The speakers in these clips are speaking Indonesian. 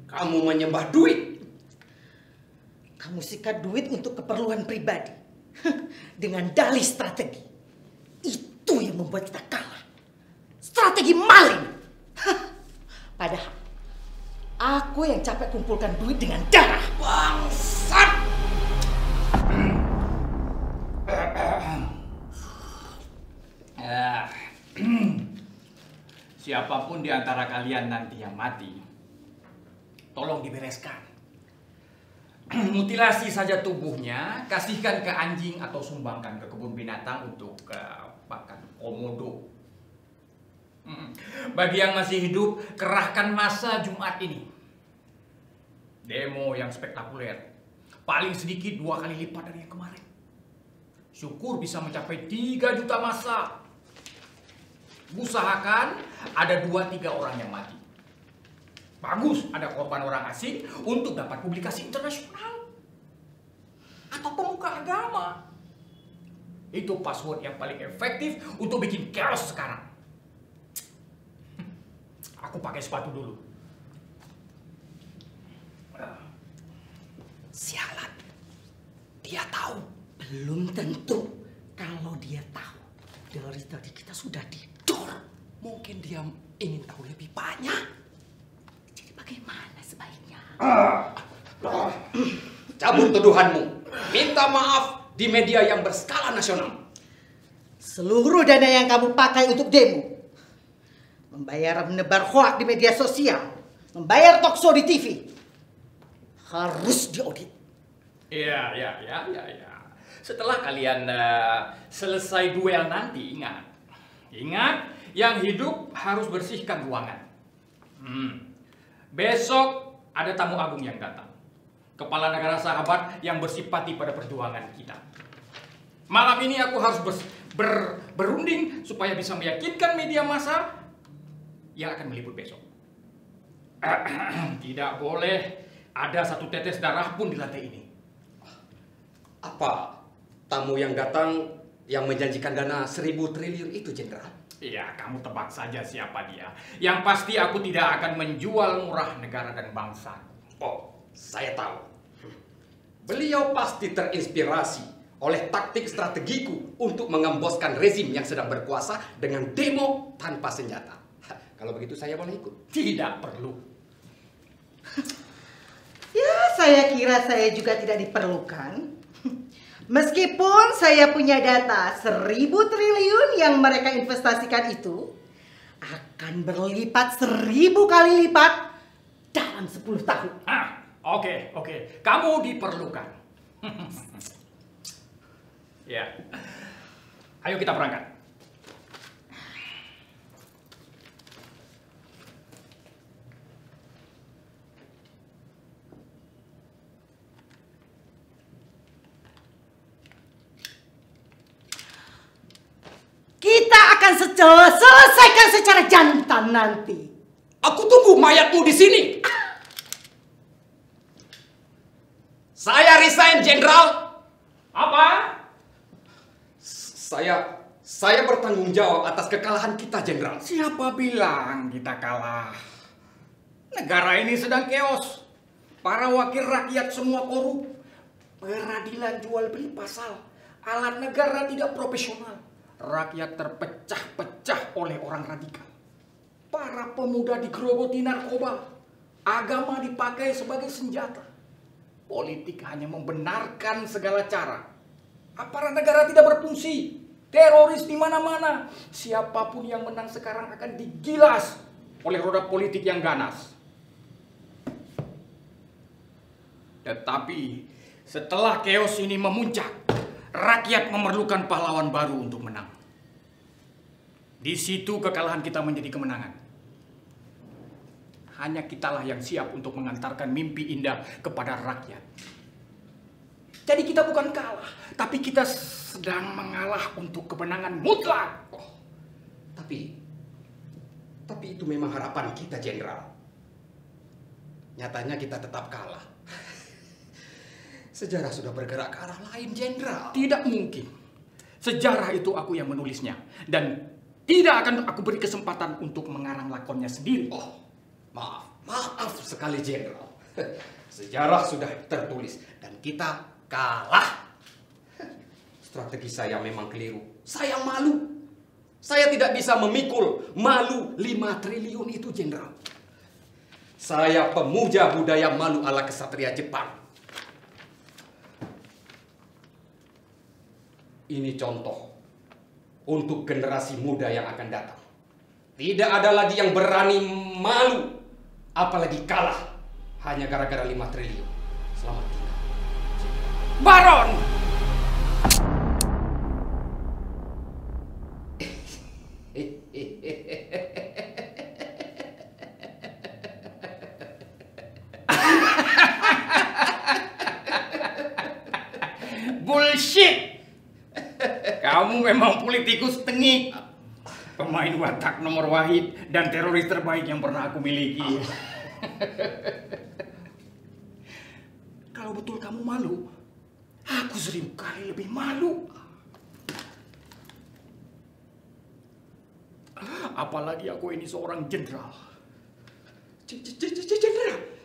Kamu menyembah duit. Kamu sikat duit untuk keperluan pribadi. Dengan dalih strategi. Itu yang membuat kita kalah. Strategi maling. Padahal aku yang capek kumpulkan duit dengan darah. Bangsat! Siapapun di antara kalian nanti yang mati, tolong dibereskan. Mutilasi saja tubuhnya, kasihkan ke anjing atau sumbangkan ke kebun binatang untuk pakan komodo. Bagi yang masih hidup, kerahkan massa Jumat ini. Demo yang spektakuler, paling sedikit 2 kali lipat dari yang kemarin. Syukur bisa mencapai 3 juta massa. Usahakan ada 2-3 orang yang mati. Bagus ada korban orang asing untuk dapat publikasi internasional. Atau pemuka agama. Itu password yang paling efektif untuk bikin chaos sekarang. Aku pakai sepatu dulu. Sialan. Dia tahu. Belum tentu. Kalau dia tahu. Dari tadi kita sudah didor. Mungkin dia ingin tahu lebih banyak. Jadi bagaimana sebaiknya? Cabut tuduhanmu. Minta maaf di media yang berskala nasional. Seluruh dana yang kamu pakai untuk demo. Membayar menebar hoak di media sosial. Membayar talkshow di TV. Harus diaudit. Iya. Setelah kalian selesai duel nanti, ingat, yang hidup harus bersihkan ruangan. Besok ada tamu agung yang datang. Kepala negara sahabat yang bersipati pada perjuangan kita. Malam ini aku harus berunding supaya bisa meyakinkan media massa yang akan meliput besok. Tidak boleh ada satu tetes darah pun di lantai ini. Apa tamu yang datang yang menjanjikan dana 1.000 triliun itu, Jenderal? Iya, kamu tebak saja siapa dia. Yang pasti aku tidak akan menjual murah negara dan bangsa. Oh, saya tahu. Beliau pasti terinspirasi oleh taktik strategiku untuk mengemboskan rezim yang sedang berkuasa dengan demo tanpa senjata. Kalau begitu saya boleh ikut? Tidak perlu. Ya, saya kira saya juga tidak diperlukan. Meskipun saya punya data 1.000 triliun yang mereka investasikan itu akan berlipat 1.000 kali lipat dalam 10 tahun. Oke. Kamu diperlukan. Ya. Ayo kita berangkat. Kita akan selesaikan secara jantan nanti. Aku tunggu mayatmu di sini. Saya resign, Jenderal. Apa? Saya bertanggung jawab atas kekalahan kita, Jenderal. Siapa bilang kita kalah? Negara ini sedang chaos. Para wakil rakyat semua korup. Peradilan jual beli pasal. Alat negara tidak profesional. Rakyat terpecah-pecah oleh orang radikal. Para pemuda digerogoti narkoba. Agama dipakai sebagai senjata. Politik hanya membenarkan segala cara. Aparat negara tidak berfungsi. Teroris di mana-mana. Siapapun yang menang sekarang akan digilas oleh roda politik yang ganas. Tetapi setelah chaos ini memuncak, rakyat memerlukan pahlawan baru untuk menang. Di situ kekalahan kita menjadi kemenangan. Hanya kitalah yang siap untuk mengantarkan mimpi indah kepada rakyat. Jadi kita bukan kalah, tapi kita sedang mengalah untuk kemenangan mutlak. Tapi itu memang harapan kita, Jenderal. Nyatanya kita tetap kalah. Sejarah sudah bergerak ke arah lain, Jenderal. Tidak mungkin. Sejarah itu aku yang menulisnya. Dan tidak akan aku beri kesempatan untuk mengarang lakonnya sendiri. Oh, maaf sekali, Jenderal. Sejarah sudah tertulis dan kita kalah. Strategi saya memang keliru. Saya malu. Saya tidak bisa memikul malu 5 triliun itu, Jenderal. Saya pemuja budaya malu ala kesatria Jepang. Ini contoh untuk generasi muda yang akan datang. Tidak ada lagi yang berani malu, apalagi kalah hanya gara-gara 5 triliun. Selamat tinggal, Baron! Bullshit! Kamu memang politikus tengik. Pemain watak nomor wahid dan teroris terbaik yang pernah aku miliki. Kalau betul kamu malu, aku 1000 kali lebih malu. Apalagi aku ini seorang jenderal.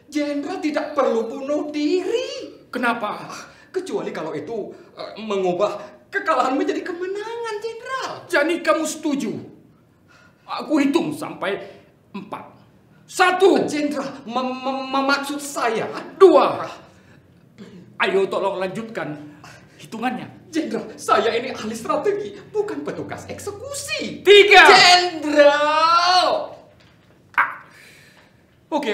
Jenderal tidak perlu bunuh diri. Kenapa? Kecuali kalau itu mengubah kekalahan menjadi kemenangan, Jenderal. Jadi kamu setuju? Aku hitung sampai 4. 1. Jenderal, maksud saya 2. Ayo tolong lanjutkan hitungannya. Jenderal, saya ini ahli strategi, bukan petugas eksekusi. 3. Jenderal! Oke.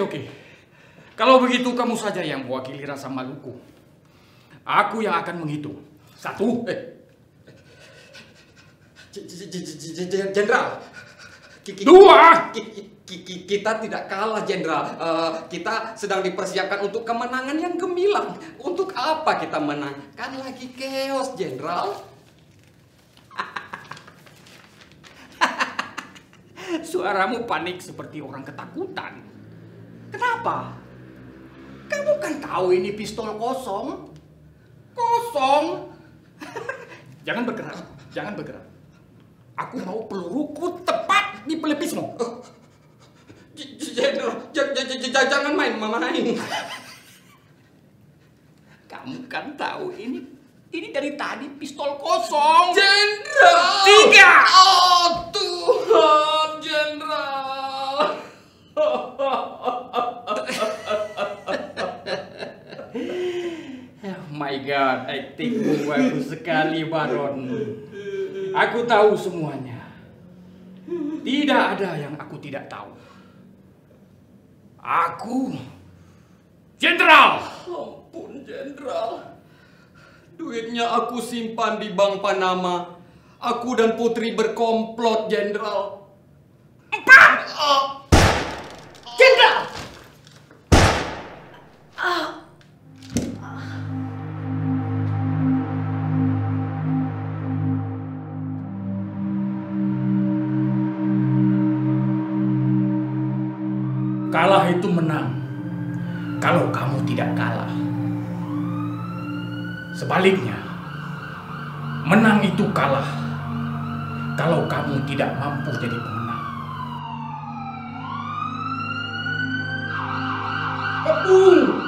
Kalau begitu kamu saja yang mewakili rasa maluku. Aku yang akan menghitung. 1. Jenderal. 2. Kita tidak kalah, Jenderal. Kita sedang dipersiapkan untuk kemenangan yang gemilang. Untuk apa kita menang? Kan lagi chaos, Jenderal. Suaramu panik seperti orang ketakutan. Kenapa? Kamu kan tahu ini pistol kosong. Kosong. Jangan bergerak. Aku mau peluruku tepat di pelepismu. Jenderal, jangan main. Kamu kan tahu ini dari tadi pistol kosong. Jenderal! 3. Oh Tuhan, Jenderal. Oh my God, aktingmu bagus sekali, Baron. Aku tahu semuanya. Tidak ada yang aku tidak tahu. Aku Jenderal. Ampun, Jenderal. Duitnya aku simpan di Bank Panama. Aku dan Putri berkomplot, Jenderal. 4. Jenderal. Kalah itu menang kalau kamu tidak kalah. Sebaliknya, menang itu kalah kalau kamu tidak mampu jadi pemenang. Kepung!